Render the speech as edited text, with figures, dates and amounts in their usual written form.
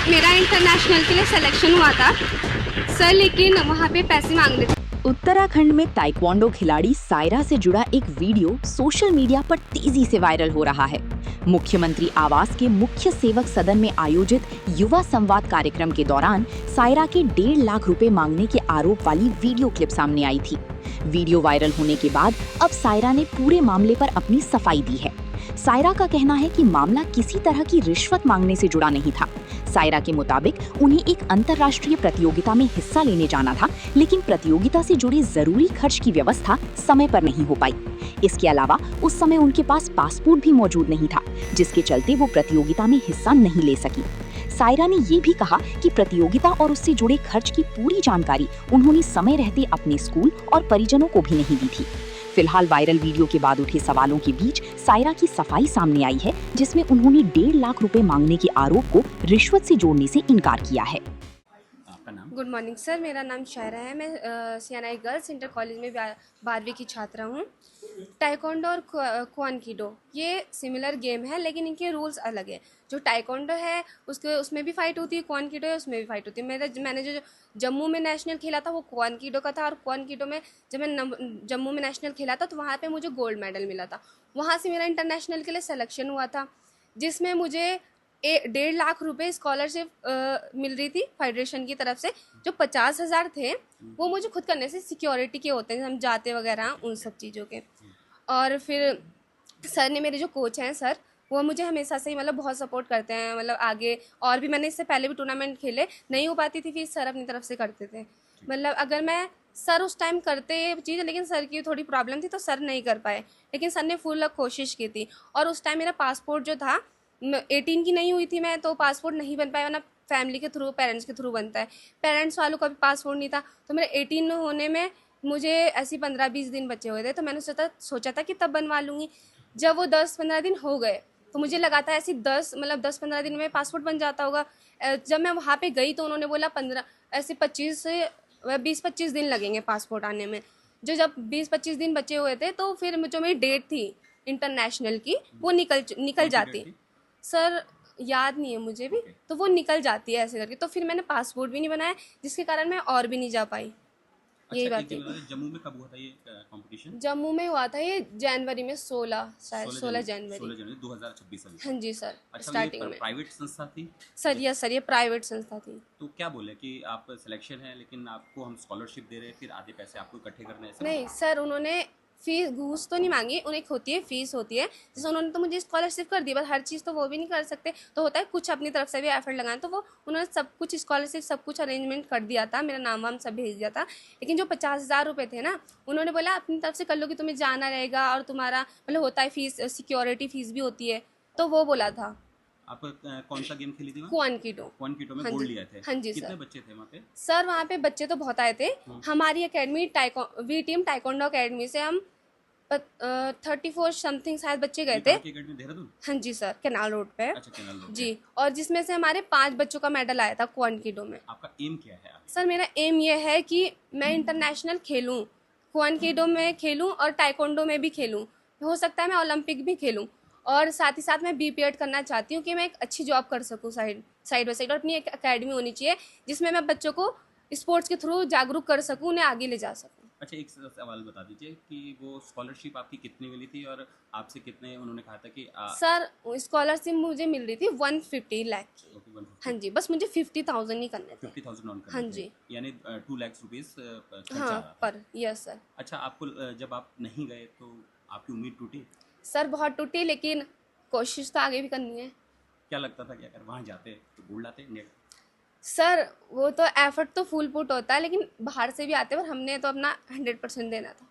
मेरा इंटरनेशनल के लिए सिलेक्शन हुआ था सर, लेकिन वहाँ पे पैसे मांग रहे थे। उत्तराखंड में ताइक्वांडो खिलाड़ी सायरा से जुड़ा एक वीडियो सोशल मीडिया पर तेजी से वायरल हो रहा है। मुख्यमंत्री आवास के मुख्य सेवक सदन में आयोजित युवा संवाद कार्यक्रम के दौरान सायरा के 1.5 लाख रुपए मांगने के आरोप वाली वीडियो क्लिप सामने आई थी। वीडियो वायरल होने के बाद अब सायरा ने पूरे मामले पर अपनी सफाई दी है। सायरा का कहना है कि मामला किसी तरह की रिश्वत मांगने से जुड़ा नहीं था। सायरा के मुताबिक उन्हें एक अंतर्राष्ट्रीय प्रतियोगिता में हिस्सा लेने जाना था, लेकिन प्रतियोगिता से जुड़े जरूरी खर्च की व्यवस्था समय पर नहीं हो पाई। इसके अलावा उस समय उनके पास पासपोर्ट भी मौजूद नहीं था, जिसके चलते वो प्रतियोगिता में हिस्सा नहीं ले सकी। सायरा ने ये भी कहा कि प्रतियोगिता और उससे जुड़े खर्च की पूरी जानकारी उन्होंने समय रहते अपने स्कूल और परिजनों को भी नहीं दी थी। फिलहाल वायरल वीडियो के बाद उठे सवालों के बीच सायरा की सफाई सामने आई है, जिसमें उन्होंने 1.5 लाख रुपए मांगने के आरोप को रिश्वत से जोड़ने से इनकार किया है। आपका नाम? गुड मॉर्निंग सर, मेरा नाम शायरा है। मैं सियानाई गर्ल्स इंटर कॉलेज में 12वीं की छात्रा हूँ। टाइकोंडो और क्वानकीडो ये सिमिलर गेम है, लेकिन इनके रूल्स अलग है। जो टाइकोंडो है उसमें भी फाइट होती है, क्वानकीडो है उसमें भी फाइट होती है। मैंने जो जम्मू में नेशनल खेला था वो क्वानकीडो का था, और क्वानकीडो में जब मैं जम्मू में नेशनल खेला था तो वहाँ पे मुझे गोल्ड मेडल मिला था। वहाँ से मेरा इंटरनेशनल के लिए सिलेक्शन हुआ था, जिसमें मुझे 1.5 लाख रुपए स्कॉलरशिप मिल रही थी फेडरेशन की तरफ से। जो 50,000 थे वो मुझे खुद करने से, सिक्योरिटी के होते हैं हम जाते वगैरह उन सब चीज़ों के। और फिर सर ने, मेरे जो कोच हैं सर, वो मुझे हमेशा से ही मतलब बहुत सपोर्ट करते हैं। मतलब आगे और भी मैंने इससे पहले भी टूर्नामेंट खेले, नहीं हो पाती थी फिर सर अपनी तरफ से करते थे। मतलब अगर मैं सर उस टाइम करते चीज़, लेकिन सर की थोड़ी प्रॉब्लम थी तो सर नहीं कर पाए, लेकिन सर ने फुल कोशिश की थी। और उस टाइम मेरा पासपोर्ट जो था 18 की नहीं हुई थी मैं, तो पासपोर्ट नहीं बन पाया, वरना फैमिली के थ्रू, पेरेंट्स के थ्रू बनता है। पेरेंट्स वालों का भी पासपोर्ट नहीं था, तो मेरे 18 होने में मुझे ऐसे 15-20 दिन बचे हुए थे, तो मैंने सोचा था कि तब बनवा लूँगी। जब वो 10-15 दिन हो गए तो मुझे लगा था ऐसे 10-15 दिन में पासपोर्ट बन जाता होगा। जब मैं वहाँ पे गई तो उन्होंने बोला 20-25 दिन लगेंगे पासपोर्ट आने में। जब 20-25 दिन बचे हुए थे तो फिर जो मेरी डेट थी इंटरनेशनल की वो निकल जाती। सर याद नहीं है मुझे भी, तो वो निकल जाती है ऐसे करके। तो फिर मैंने पासपोर्ट भी नहीं बनाया, जिसके कारण मैं और भी नहीं जा पाई। यही बात है। जम्मू में कब हुआ था ये कंपटीशन? जम्मू में हुआ था ये जनवरी में, 16 जनवरी 2026 में। हाँ जी सर। अच्छा, स्टार्टिंग में प्राइवेट संस्था थी? सर, यस सर, ये प्राइवेट संस्था थी। तो क्या बोले कि आप सिलेक्शन है लेकिन आपको हम स्कॉलरशिप दे रहे हैं, फिर आधे पैसे आपको इकट्ठे करने हैं? नहीं सर, उन्होंने फीस, घूस तो नहीं मांगी, उन्हें एक होती है फीस होती है। जैसे उन्होंने तो मुझे स्कॉलरशिप कर दी, बस हर चीज़ तो वो भी नहीं कर सकते, तो होता है कुछ अपनी तरफ से भी एफर्ट लगाएं। तो वो उन्होंने सब कुछ स्कॉलरशिप सब कुछ अरेंजमेंट कर दिया था, मेरा नाम वाम सब भेज दिया था। लेकिन जो 50,000 रुपये थे ना, उन्होंने बोला अपनी तरफ से कर लो कि तुम्हें जाना रहेगा, और तुम्हारा मतलब होता है फीस, सिक्योरिटी फीस भी होती है, तो वो बोला था। आप कौन सा गेम खेली थी वहाँ? क्वानकीडो में हाँ गोल्ड जी। लिया थे? हाँ जी कितने सर। बच्चे थे वहाँ पे? सर वहाँ पे बच्चे तो बहुत आए थे। हमारी academy V team taekwondo academy से हम 34 समथिंग शायद बच्चे गए थे। देहरादून? हाँ जी सर, कैनाल रोड पे। अच्छा, कैनाल रोड जी, और जिसमें से हमारे 5 बच्चों का मेडल आया था क्वानकीडो में। आपका एम क्या है आगे? सर मेरा एम ये है कि मैं इंटरनेशनल खेलूँ, क्वानकीडो में खेलूँ और टाइकोंडो में भी खेलूँ, हो सकता है मैं ओलंपिक भी खेलूँ। और साथ ही साथ मैं बीपीएड करना चाहती हूँ कि मैं एक अच्छी जॉब कर सकूँ साइड बाई साइड, और अपनी एक अकेडमी होनी चाहिए जिसमें मैं बच्चों को स्पोर्ट्स के थ्रू जागरूक कर सकूँ, उन्हें आगे ले जा सकूँ। अच्छा, एक सवाल बता दीजिए कि वो स्कॉलरशिप आपकी कितनी मिली थी और आपसे कितने उन्होंने कहा था कि सर स्कॉलरशिप मुझे मिल रही थी 150 लाख की। ओके, 150। हाँ जी, बस मुझे 50,000 ही करने थे। 50,000 ऑन करने हाँ थे, जी। यानी 2 लाख रुपीस खर्चा हाँ आ रहा था। पर यस सर। अच्छा, आपको जब आप नहीं गए तो आपकी उम्मीद टूटी? सर बहुत टूटी, लेकिन कोशिश तो आगे भी करनी है। क्या लगता था कि अगर वहाँ जाते तो गोल्ड लाते इंडिया? सर वो तो एफर्ट तो फुल पुट होता है, लेकिन बाहर से भी आते हैं, पर हमने तो अपना 100% देना था।